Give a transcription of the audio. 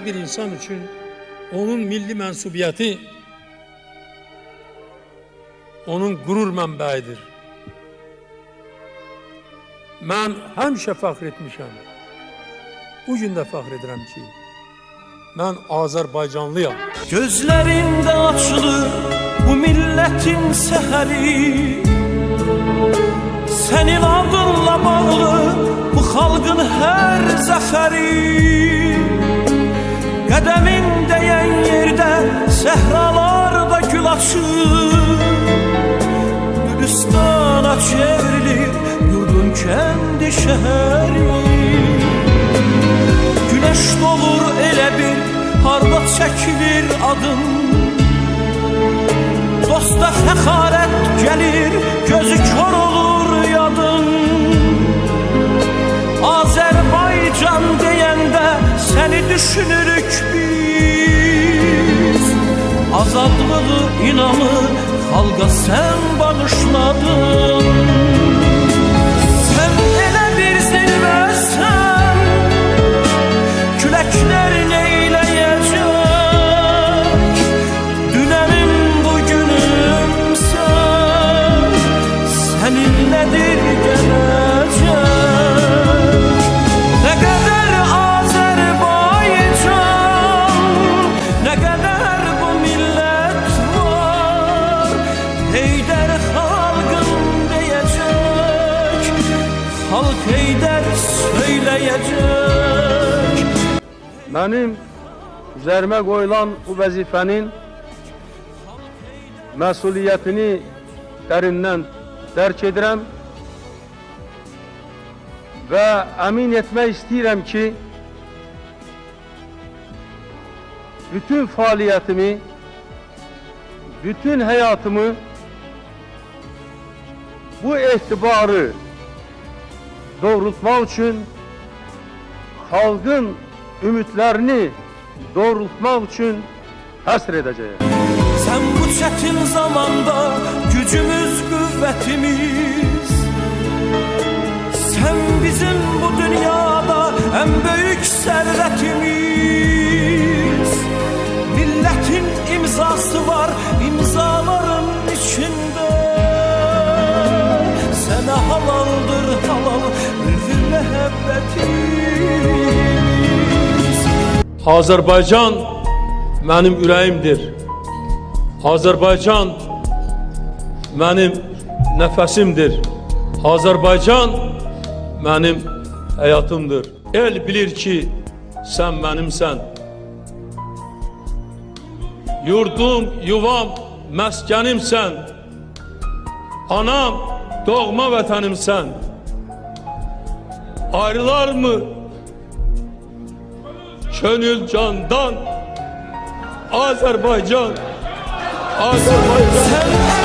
Her bir insan için onun milli mensubiyeti onun gurur mənbəyidir. Mən həmişə fəxr etmişəm. Bu gün də fəxr edirəm ki, mən Azərbaycanlıyam. Gözlərində açılır bu milletin səhəri, senin adınla bağlı bu xalqın hər zəfəri. Qədəmin dəyən yerdə səhralarda gül açır, Gülüstana çevrilir yurdun kendi şehri. Güneş dolur elə bir harda çekilir adım, dosta fəxarət gelir gözü kör olur yadın. Azerbaycan deyəndə seni düşünürük biz, azadlığı inanı xalqa sen bağışladın. Sen elə bir zirvəsən, küləklər neyləyəcək, dünənim bugünümsən, səninlədir gələcək. Nə qədər Azərbaycan, nə qədər bu millət var, Heydər xalqın deyəcək, xalq Heydər söyləyəcək. Mənim üzərimə qoyulan bu vəzifənin məsuliyyətini dərindən dərk edirəm və əmin etmək istəyirəm ki, bütün fəaliyyətimi, bütün həyatımı bu etibarı doğrultmaq üçün, xalqın ümidlərini doğrultmaq üçün həsr edəcəyəm. Sen bu çetin zamanda gücümüz, kuvvetimiz, sen bizim bu dünyada en büyük servetimiz. Milletin imzası var imzaların içinde, sana halaldır halal ülfü mehabbetimiz. Azərbaycan mənim ürəyimdir. Azərbaycan mənim nəfəsimdir. Azərbaycan mənim həyatımdır. El bilir ki, sən mənimsən. Yurdum, yuvam, məskənimsən. Anam, doğma vətənimsən. Ayrılar mı könül candan? Azerbaycan, Azerbaycan.